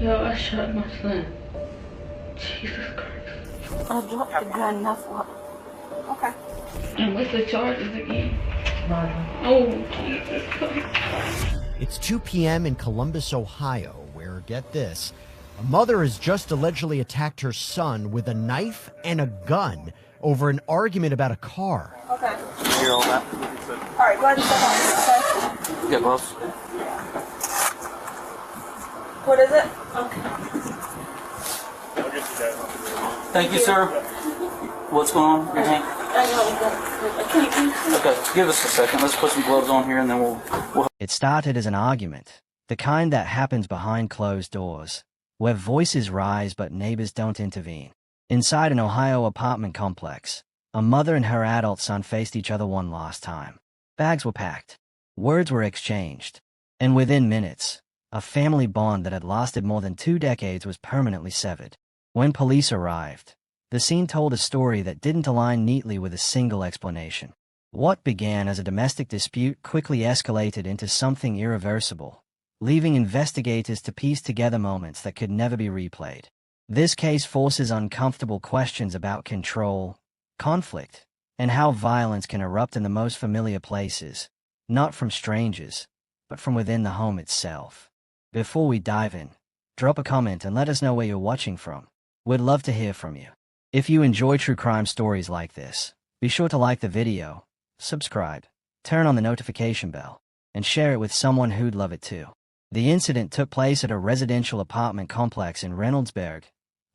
Yo, I shot my son. Jesus Christ. I dropped the gun, that's what. Okay. And what's the charges again? Oh, Jesus Christ. It's 2 p.m. in Columbus, Ohio, where, get this, a mother has just allegedly attacked her son with a knife and a gun over an argument about a car. Okay. Hear all that? All right, go ahead and step on it, okay? Get close. What is it? Thank you, sir. What's going on? Your hand? Okay, give us a second. Let's put some gloves on here and then we'll... It started as an argument, the kind that happens behind closed doors, where voices rise but neighbors don't intervene. Inside an Ohio apartment complex, a mother and her adult son faced each other one last time. Bags were packed, words were exchanged, and within minutes, a family bond that had lasted more than 2 decades was permanently severed. When police arrived, the scene told a story that didn't align neatly with a single explanation. What began as a domestic dispute quickly escalated into something irreversible, leaving investigators to piece together moments that could never be replayed. This case forces uncomfortable questions about control, conflict, and how violence can erupt in the most familiar places, not from strangers, but from within the home itself. Before we dive in, drop a comment and let us know where you're watching from. We'd love to hear from you. If you enjoy true crime stories like this, be sure to like the video, subscribe, turn on the notification bell, and share it with someone who'd love it too. The incident took place at a residential apartment complex in Reynoldsburg,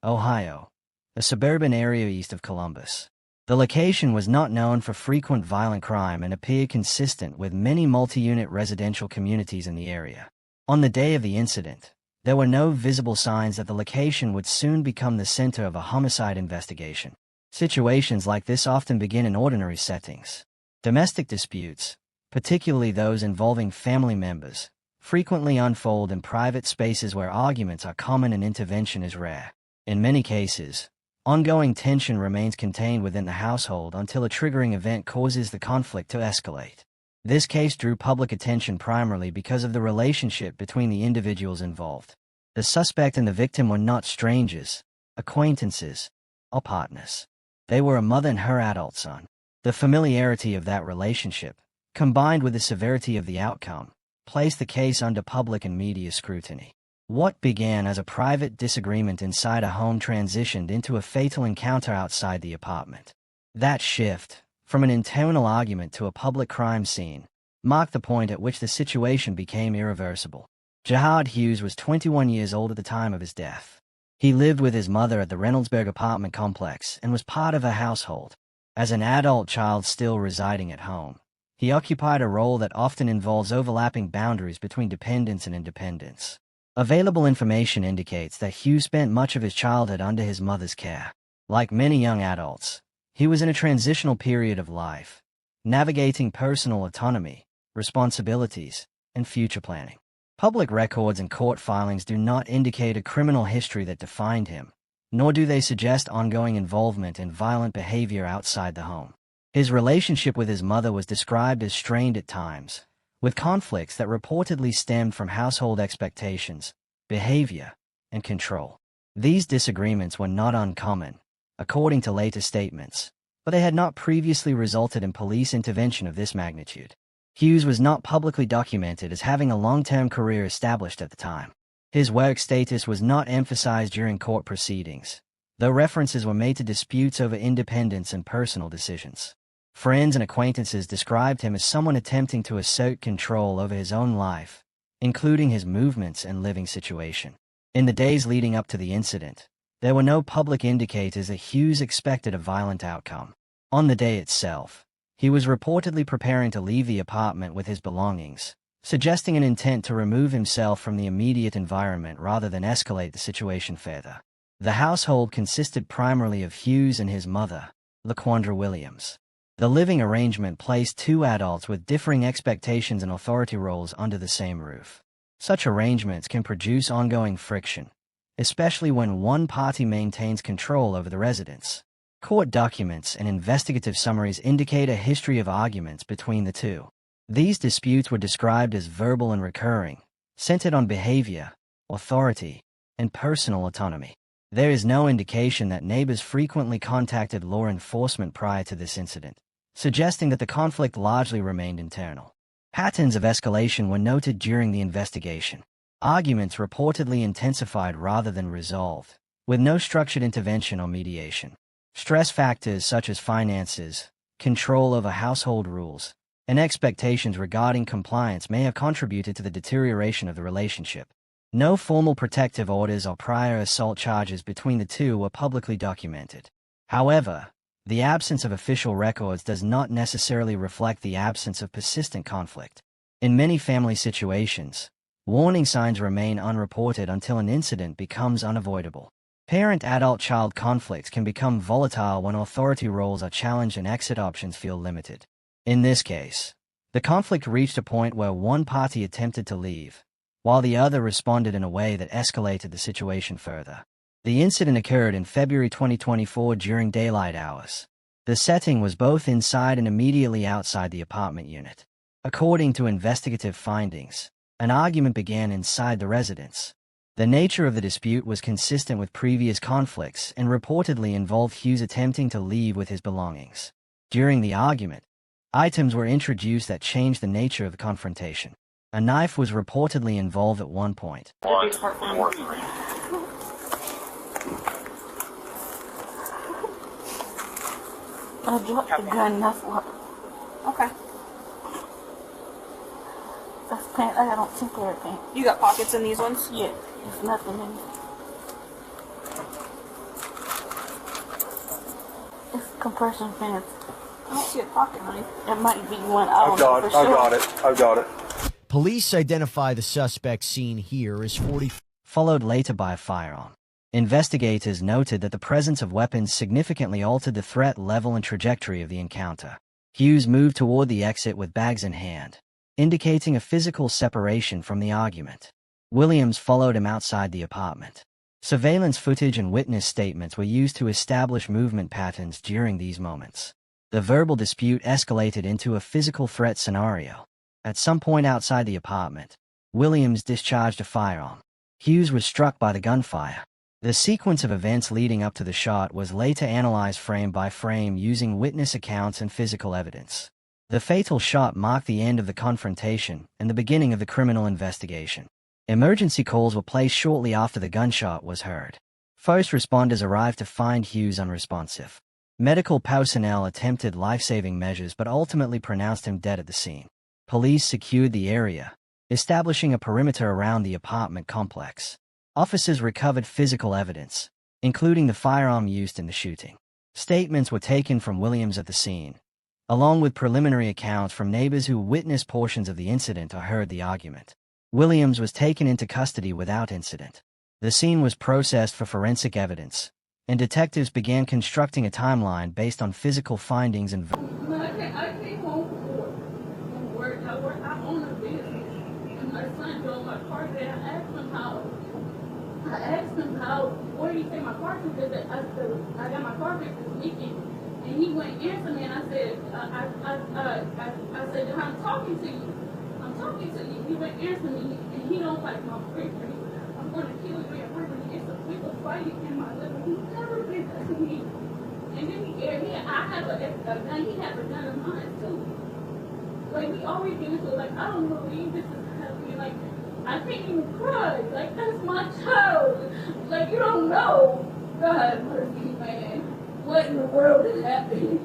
Ohio, a suburban area east of Columbus. The location was not known for frequent violent crime and appeared consistent with many multi-unit residential communities in the area. On the day of the incident, there were no visible signs that the location would soon become the center of a homicide investigation. Situations like this often begin in ordinary settings. Domestic disputes, particularly those involving family members, frequently unfold in private spaces where arguments are common and intervention is rare. In many cases, ongoing tension remains contained within the household until a triggering event causes the conflict to escalate. This case drew public attention primarily because of the relationship between the individuals involved. The suspect and the victim were not strangers, acquaintances, or partners. They were a mother and her adult son. The familiarity of that relationship, combined with the severity of the outcome, placed the case under public and media scrutiny. What began as a private disagreement inside a home transitioned into a fatal encounter outside the apartment. That shift, from an internal argument to a public crime scene, marked the point at which the situation became irreversible. Jihad Hughes was 21 years old at the time of his death. He lived with his mother at the Reynoldsburg apartment complex and was part of her household. As an adult child still residing at home, he occupied a role that often involves overlapping boundaries between dependence and independence. Available information indicates that Hughes spent much of his childhood under his mother's care. Like many young adults, he was in a transitional period of life, navigating personal autonomy, responsibilities, and future planning. Public records and court filings do not indicate a criminal history that defined him, nor do they suggest ongoing involvement in violent behavior outside the home. His relationship with his mother was described as strained at times, with conflicts that reportedly stemmed from household expectations, behavior, and control. These disagreements were not uncommon, according to later statements, but they had not previously resulted in police intervention of this magnitude. Hughes was not publicly documented as having a long-term career established at the time. His work status was not emphasized during court proceedings, though references were made to disputes over independence and personal decisions. Friends and acquaintances described him as someone attempting to assert control over his own life, including his movements and living situation. In the days leading up to the incident, there were no public indicators that Hughes expected a violent outcome. On the day itself, he was reportedly preparing to leave the apartment with his belongings, suggesting an intent to remove himself from the immediate environment rather than escalate the situation further. The household consisted primarily of Hughes and his mother, LaQuandra Williams. The living arrangement placed 2 adults with differing expectations and authority roles under the same roof. Such arrangements can produce ongoing friction, especially when one party maintains control over the residence. Court documents and investigative summaries indicate a history of arguments between the two. These disputes were described as verbal and recurring, centered on behavior, authority, and personal autonomy. There is no indication that neighbors frequently contacted law enforcement prior to this incident, suggesting that the conflict largely remained internal. Patterns of escalation were noted during the investigation. Arguments reportedly intensified rather than resolved, with no structured intervention or mediation. Stress factors such as finances, control over household rules, and expectations regarding compliance may have contributed to the deterioration of the relationship. No formal protective orders or prior assault charges between the two were publicly documented. However, the absence of official records does not necessarily reflect the absence of persistent conflict. In many family situations, warning signs remain unreported until an incident becomes unavoidable. Parent-adult-child conflicts can become volatile when authority roles are challenged and exit options feel limited. In this case, the conflict reached a point where one party attempted to leave, while the other responded in a way that escalated the situation further. The incident occurred in February 2024 during daylight hours. The setting was both inside and immediately outside the apartment unit. According to investigative findings, an argument began inside the residence. The nature of the dispute was consistent with previous conflicts and reportedly involved Hughes attempting to leave with his belongings. During the argument, items were introduced that changed the nature of the confrontation. A knife was reportedly involved at one point. I dropped the gun, that's what. Okay. That's pants. I don't think they're pants. You got pockets in these ones? Yeah. There's nothing in it. It's compression pants. I don't see a pocket knife. It might be one. I got it. Police identify the suspect seen here as 40. Followed later by a firearm. Investigators noted that the presence of weapons significantly altered the threat level and trajectory of the encounter. Hughes moved toward the exit with bags in hand, indicating a physical separation from the argument. Williams followed him outside the apartment. Surveillance footage and witness statements were used to establish movement patterns during these moments. The verbal dispute escalated into a physical threat scenario. At some point outside the apartment, Williams discharged a firearm. Hughes was struck by the gunfire. The sequence of events leading up to the shot was later analyzed frame by frame using witness accounts and physical evidence. The fatal shot marked the end of the confrontation and the beginning of the criminal investigation. Emergency calls were placed shortly after the gunshot was heard. First responders arrived to find Hughes unresponsive. Medical personnel attempted life-saving measures but ultimately pronounced him dead at the scene. Police secured the area, establishing a perimeter around the apartment complex. Officers recovered physical evidence, including the firearm used in the shooting. Statements were taken from Williams at the scene, along with preliminary accounts from neighbors who witnessed portions of the incident or heard the argument. Williams was taken into custody without incident. The scene was processed for forensic evidence, and detectives began constructing a timeline based on physical findings and I came home from work. I own a business. And my son drove my car there. I asked him how, where do you take my car to? Because I got my car fixed this weekend. And he wouldn't answer me, and I said, I said, I'm talking to you. He wouldn't answer me, and he don't like my boyfriend. I'm going to kill you and murder you. We were fighting in my living room. He never did that to me. And then I have a gun. He has a gun of mine too. Like, we always get into it. Like, I don't believe this is happening. Like, I can't even cry. Like, that's my child. Like, you don't know. God mercy, man. What in the world is happening?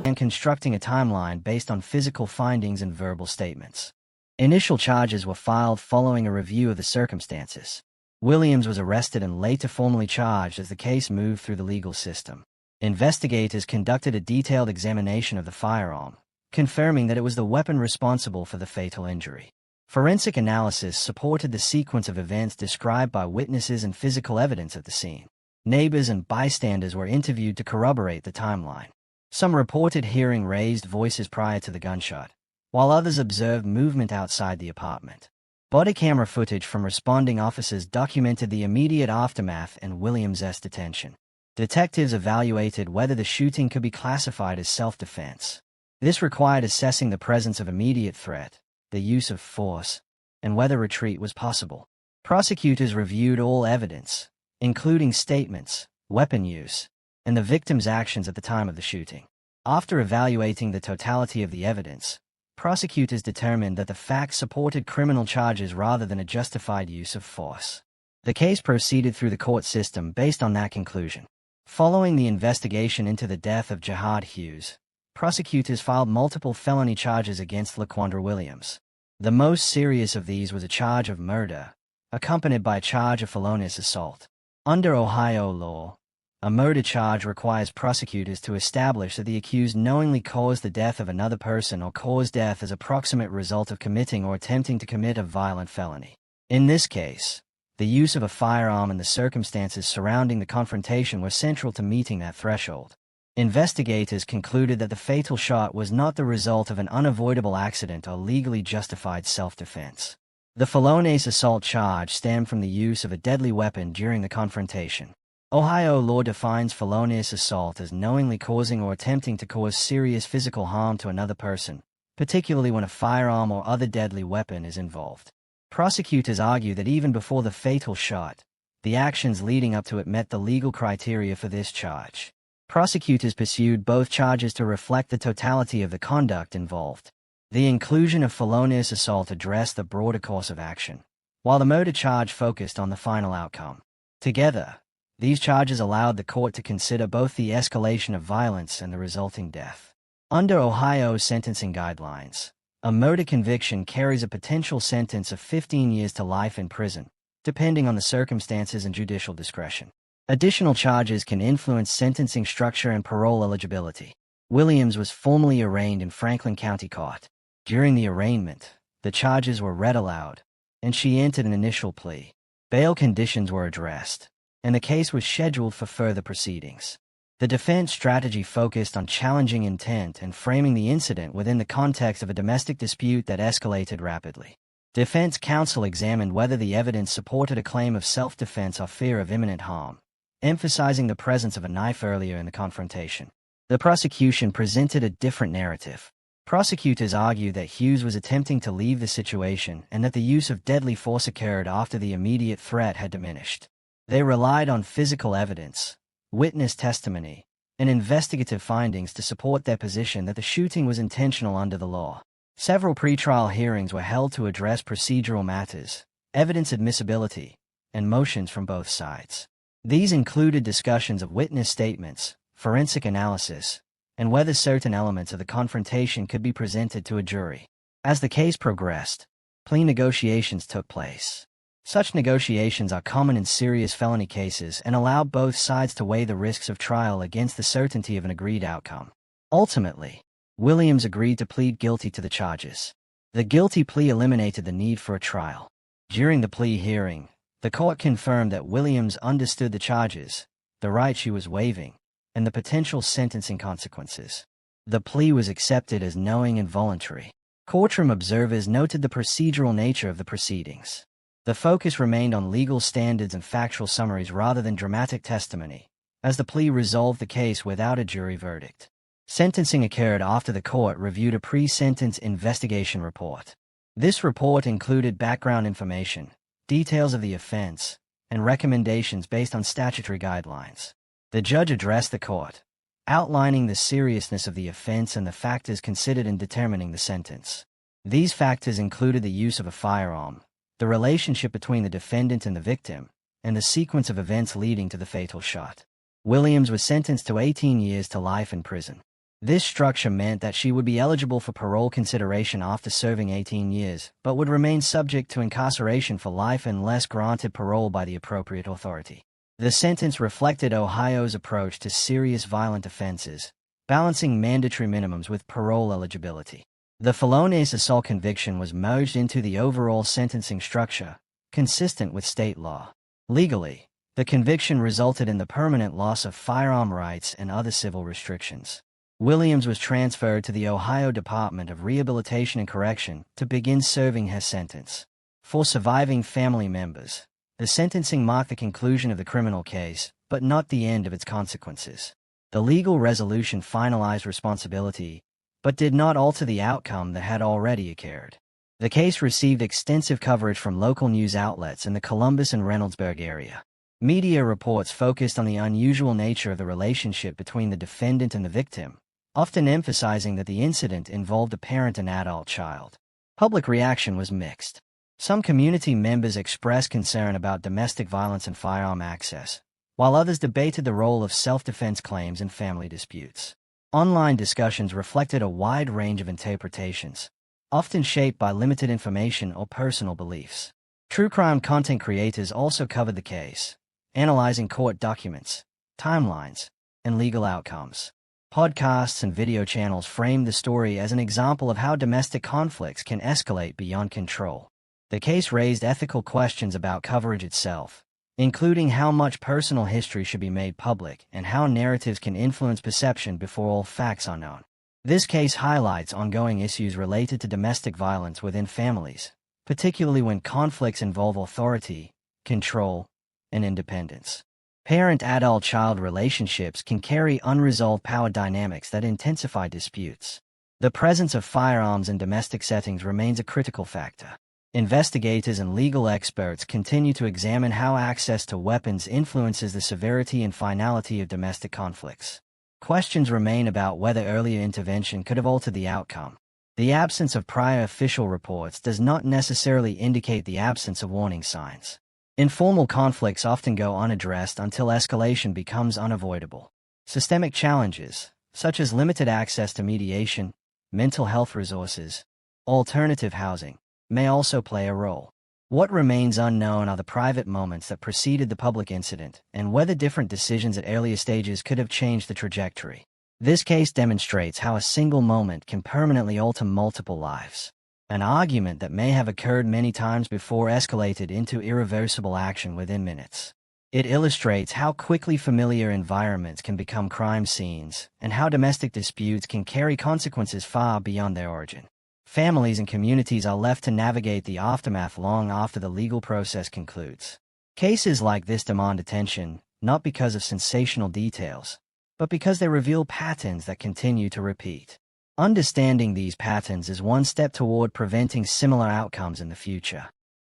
and constructing a timeline based on physical findings and verbal statements. Initial charges were filed following a review of the circumstances. Williams was arrested and later formally charged as the case moved through the legal system. Investigators conducted a detailed examination of the firearm, confirming that it was the weapon responsible for the fatal injury. Forensic analysis supported the sequence of events described by witnesses and physical evidence at the scene. Neighbors and bystanders were interviewed to corroborate the timeline. Some reported hearing raised voices prior to the gunshot, while others observed movement outside the apartment. Body camera footage from responding officers documented the immediate aftermath and Williams' detention. Detectives evaluated whether the shooting could be classified as self-defense. This required assessing the presence of immediate threat, the use of force, and whether retreat was possible. Prosecutors reviewed all evidence, including statements, weapon use, and the victim's actions at the time of the shooting. After evaluating the totality of the evidence, prosecutors determined that the facts supported criminal charges rather than a justified use of force. The case proceeded through the court system based on that conclusion. Following the investigation into the death of Jihad Hughes, prosecutors filed multiple felony charges against LaQuandra Williams. The most serious of these was a charge of murder, accompanied by a charge of felonious assault. Under Ohio law, a murder charge requires prosecutors to establish that the accused knowingly caused the death of another person or caused death as a proximate result of committing or attempting to commit a violent felony. In this case, the use of a firearm and the circumstances surrounding the confrontation were central to meeting that threshold. Investigators concluded that the fatal shot was not the result of an unavoidable accident or legally justified self-defense. The felonious assault charge stemmed from the use of a deadly weapon during the confrontation. Ohio law defines felonious assault as knowingly causing or attempting to cause serious physical harm to another person, particularly when a firearm or other deadly weapon is involved. Prosecutors argue that even before the fatal shot, the actions leading up to it met the legal criteria for this charge. Prosecutors pursued both charges to reflect the totality of the conduct involved. The inclusion of felonious assault addressed the broader course of action, while the murder charge focused on the final outcome. Together, these charges allowed the court to consider both the escalation of violence and the resulting death. Under Ohio's sentencing guidelines, a murder conviction carries a potential sentence of 15 years to life in prison, depending on the circumstances and judicial discretion. Additional charges can influence sentencing structure and parole eligibility. Williams was formally arraigned in Franklin County Court. During the arraignment, the charges were read aloud, and she entered an initial plea. Bail conditions were addressed, and the case was scheduled for further proceedings. The defense strategy focused on challenging intent and framing the incident within the context of a domestic dispute that escalated rapidly. Defense counsel examined whether the evidence supported a claim of self-defense or fear of imminent harm, emphasizing the presence of a knife earlier in the confrontation. The prosecution presented a different narrative. Prosecutors argued that Hughes was attempting to leave the situation and that the use of deadly force occurred after the immediate threat had diminished. They relied on physical evidence, witness testimony, and investigative findings to support their position that the shooting was intentional under the law. Several pretrial hearings were held to address procedural matters, evidence admissibility, and motions from both sides. These included discussions of witness statements, forensic analysis, and whether certain elements of the confrontation could be presented to a jury. As the case progressed, plea negotiations took place. Such negotiations are common in serious felony cases and allow both sides to weigh the risks of trial against the certainty of an agreed outcome. Ultimately, Williams agreed to plead guilty to the charges. The guilty plea eliminated the need for a trial. During the plea hearing, the court confirmed that Williams understood the charges, the right she was waiving, and the potential sentencing consequences. The plea was accepted as knowing and voluntary. Courtroom observers noted the procedural nature of the proceedings. The focus remained on legal standards and factual summaries rather than dramatic testimony, as the plea resolved the case without a jury verdict. Sentencing occurred after the court reviewed a pre-sentence investigation report. This report included background information, details of the offense, and recommendations based on statutory guidelines. The judge addressed the court, outlining the seriousness of the offense and the factors considered in determining the sentence. These factors included the use of a firearm, the relationship between the defendant and the victim, and the sequence of events leading to the fatal shot. Williams was sentenced to 18 years to life in prison. This structure meant that she would be eligible for parole consideration after serving 18 years, but would remain subject to incarceration for life unless granted parole by the appropriate authority. The sentence reflected Ohio's approach to serious violent offenses, balancing mandatory minimums with parole eligibility. The felonious assault conviction was merged into the overall sentencing structure, consistent with state law. Legally, the conviction resulted in the permanent loss of firearm rights and other civil restrictions. Williams was transferred to the Ohio Department of Rehabilitation and Correction to begin serving her sentence. For surviving family members, the sentencing marked the conclusion of the criminal case, but not the end of its consequences. The legal resolution finalized responsibility, but did not alter the outcome that had already occurred. The case received extensive coverage from local news outlets in the Columbus and Reynoldsburg area. Media reports focused on the unusual nature of the relationship between the defendant and the victim, often emphasizing that the incident involved a parent and adult child. Public reaction was mixed. Some community members expressed concern about domestic violence and firearm access, while others debated the role of self-defense claims in family disputes. Online discussions reflected a wide range of interpretations, often shaped by limited information or personal beliefs. True crime content creators also covered the case, analyzing court documents, timelines, and legal outcomes. Podcasts and video channels framed the story as an example of how domestic conflicts can escalate beyond control. The case raised ethical questions about coverage itself, including how much personal history should be made public and how narratives can influence perception before all facts are known. This case highlights ongoing issues related to domestic violence within families, particularly when conflicts involve authority, control, and independence. Parent-adult-child relationships can carry unresolved power dynamics that intensify disputes. The presence of firearms in domestic settings remains a critical factor. Investigators and legal experts continue to examine how access to weapons influences the severity and finality of domestic conflicts. Questions remain about whether earlier intervention could have altered the outcome. The absence of prior official reports does not necessarily indicate the absence of warning signs. Informal conflicts often go unaddressed until escalation becomes unavoidable. Systemic challenges, such as limited access to mediation, mental health resources, alternative housing, may also play a role. What remains unknown are the private moments that preceded the public incident and whether different decisions at earlier stages could have changed the trajectory. This case demonstrates how a single moment can permanently alter multiple lives. An argument that may have occurred many times before escalated into irreversible action within minutes. It illustrates how quickly familiar environments can become crime scenes and how domestic disputes can carry consequences far beyond their origin. Families and communities are left to navigate the aftermath long after the legal process concludes. Cases like this demand attention, not because of sensational details, but because they reveal patterns that continue to repeat. Understanding these patterns is one step toward preventing similar outcomes in the future.